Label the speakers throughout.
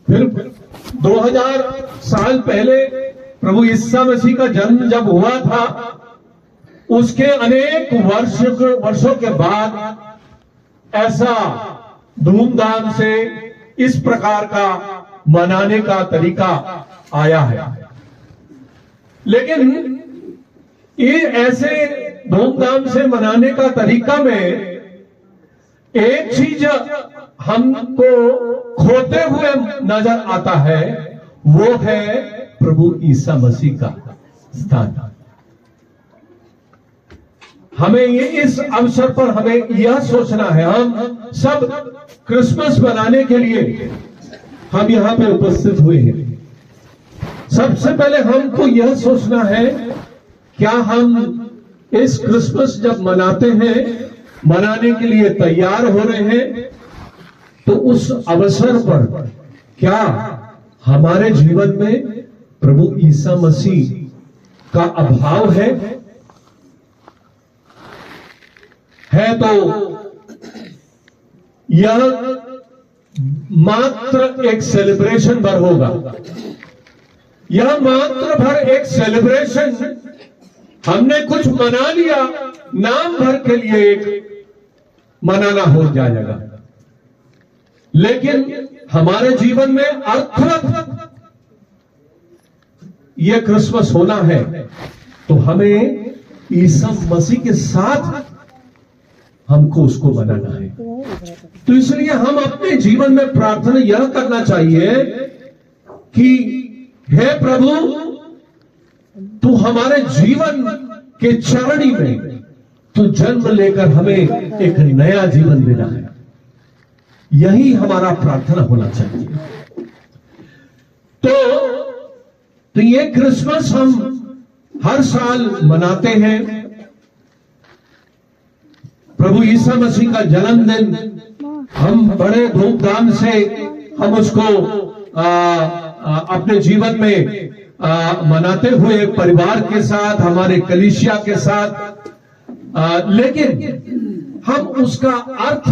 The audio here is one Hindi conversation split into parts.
Speaker 1: फिर 2000 साल पहले प्रभु ईसा मसीह का जन्म जब हुआ था, उसके अनेक वर्षों के बाद ऐसा धूमधाम से इस प्रकार का मनाने का तरीका आया है। लेकिन ये ऐसे धूमधाम से मनाने का तरीका में एक चीज हमको खोते हुए नजर आता है, वो है प्रभु ईसा मसीह का स्थान। हमें ये इस अवसर पर हमें यह सोचना है, हम सब क्रिसमस मनाने के लिए हम यहां पे उपस्थित हुए हैं। सबसे पहले हमको यह सोचना है, क्या हम इस क्रिसमस जब मनाते हैं, मनाने के लिए तैयार हो रहे हैं, तो उस अवसर पर क्या हमारे जीवन में प्रभु ईसा मसीह का अभाव है? तो यह मात्र एक सेलिब्रेशन भर होगा, यह मात्र भर एक सेलिब्रेशन, हमने कुछ मना लिया, नाम भर के लिए एक मनाना हो जाएगा। लेकिन हमारे जीवन में अर्थवत यह क्रिसमस होना है, तो हमें ईसा मसीह के साथ हमको उसको मनाना है। तो इसलिए हम अपने जीवन में प्रार्थना यह करना चाहिए कि हे प्रभु, तू हमारे जीवन के चरणी में तू जन्म लेकर हमें एक नया जीवन देना है। यही हमारा प्रार्थना होना चाहिए। तो ये क्रिसमस हम हर साल मनाते हैं। प्रभु ईसा मसीह का जन्मदिन हम बड़े धूमधाम से हम उसको अपने जीवन में मनाते हुए परिवार के साथ, हमारे कलीसिया के साथ, लेकिन हम उसका अर्थ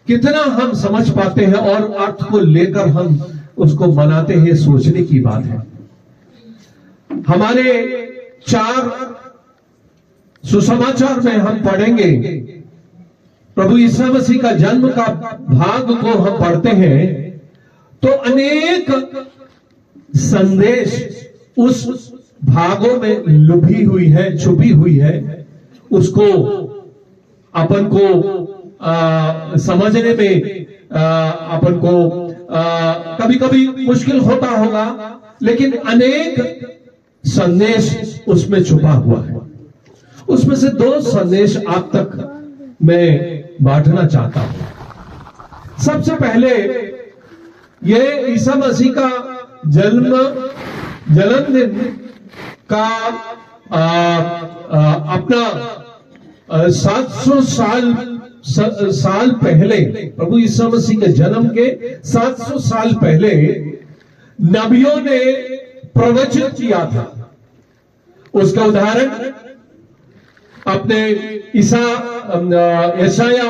Speaker 1: कितना हम समझ पाते हैं और अर्थ को लेकर हम उसको मनाते हैं, सोचने की बात है। हमारे 4 सुसमाचार में हम पढ़ेंगे, प्रभु ईसा मसीह का जन्म का भाग को हम पढ़ते हैं, तो अनेक संदेश उस भागों में लुभी हुई है, छुपी हुई है। उसको अपन को समझने में अपन को कभी कभी मुश्किल होता होगा, लेकिन अनेक संदेश उसमें छुपा हुआ है। उसमें से 2 संदेश आप तक मैं बांटना चाहता हूं। सबसे पहले ये ईसा मसीह का जन्मदिन का अपना 700 साल पहले, प्रभु ईसा मसीह के जन्म के 700 साल पहले नबियों ने प्रवचित किया था। उसका उदाहरण अपने यशाया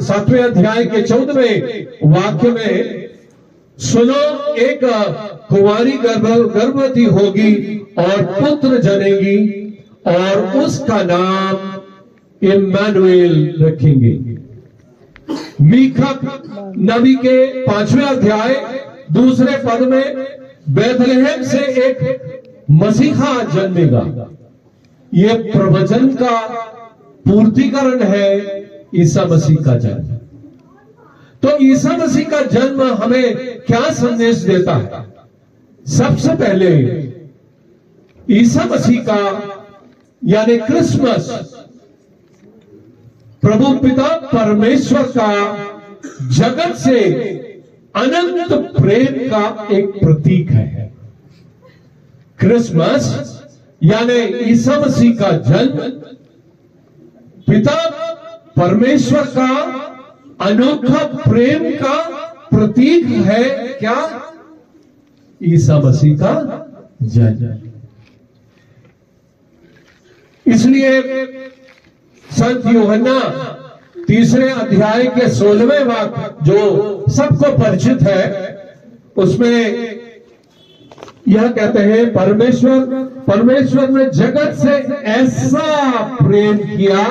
Speaker 1: 7वें अध्याय के 14वें वाक्य में, सुनो, एक कुंवारी गर्भवती होगी और पुत्र जनेगी और उसका नाम इम्मानुएल रखेंगे। मीका नबी के 5वें अध्याय 2 पद में, बैतलहम से एक मसीहा जन्मेगा। यह प्रवचन का पूर्तिकरण है ईसा मसीह का जन्म। तो ईसा मसीह का जन्म हमें क्या संदेश देता है? सबसे पहले ईसा मसीह का यानी क्रिसमस प्रभु पिता परमेश्वर का जगत से अनंत प्रेम का एक प्रतीक है। क्रिसमस यानी ईसा मसीह का जन्म पिता परमेश्वर का अनोखा प्रेम का प्रतीक है। क्या? ईसा मसीह का जन्म। इसलिए संत यूहन्ना तीसरे अध्याय के 16वें वाक्य जो सबको परिचित है, उसमें यह कहते हैं, परमेश्वर ने जगत से ऐसा प्रेम किया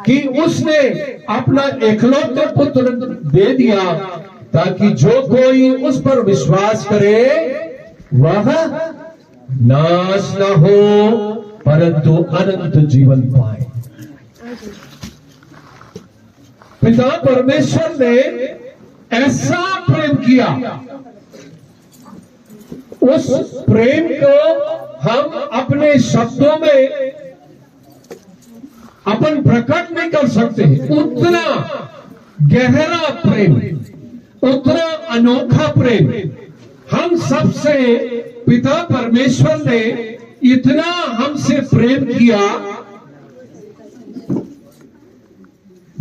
Speaker 1: कि उसने अपना एकलौते पुत्र दे दिया, ताकि जो कोई उस पर विश्वास करे वह नाश न हो परंतु अनंत जीवन पाए। पिता परमेश्वर ने ऐसा प्रेम किया, उस प्रेम को हम अपने शब्दों में अपन प्रकट नहीं कर सकते हैं। उतना गहरा प्रेम, उतना अनोखा प्रेम हम सबसे पिता परमेश्वर ने इतना हमसे प्रेम किया,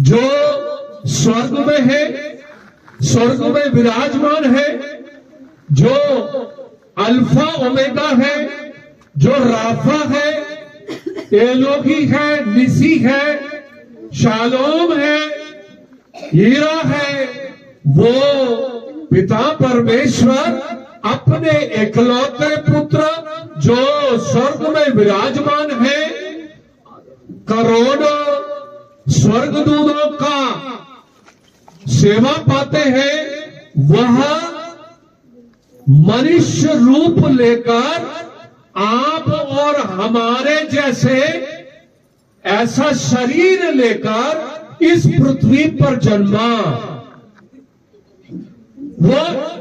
Speaker 1: जो स्वर्ग में है, स्वर्ग में विराजमान है, जो अल्फा ओमेगा है, जो राफा है, एलोही है, निसी है, शालोम है, हीरा है, वो पिता परमेश्वर अपने एकलौते पुत्र जो स्वर्ग में विराजमान है, करोड़ों स्वर्गदूतों का सेवा पाते हैं, वह मनुष्य रूप लेकर आप और हमारे जैसे ऐसा शरीर लेकर इस पृथ्वी पर जन्मा।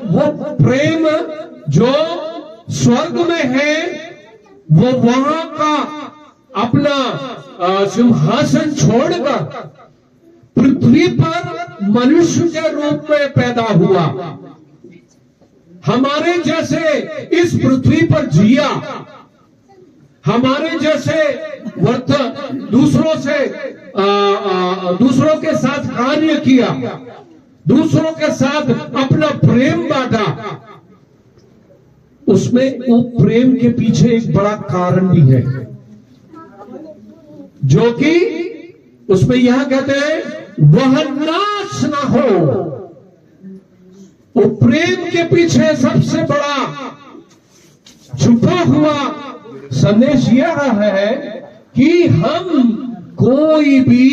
Speaker 1: वो प्रेम जो स्वर्ग में है, वो वहां का अपना सिंहासन छोड़कर पृथ्वी पर मनुष्य के रूप में पैदा हुआ, हमारे जैसे इस पृथ्वी पर जिया, हमारे जैसे दूसरों के साथ कार्य किया, दूसरों के साथ अपना प्रेम बांटा। उसमें वो प्रेम के पीछे एक बड़ा कारण भी है, जो कि उसमें यह कहते हैं वह नाश ना हो। वो प्रेम के पीछे सबसे बड़ा छुपा हुआ संदेश यह है कि हम कोई भी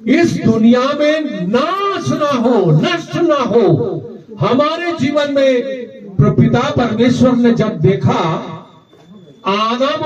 Speaker 1: इस दुनिया में नाश ना हो, नष्ट ना हो। हमारे जीवन में पिता परमेश्वर ने जब देखा आदम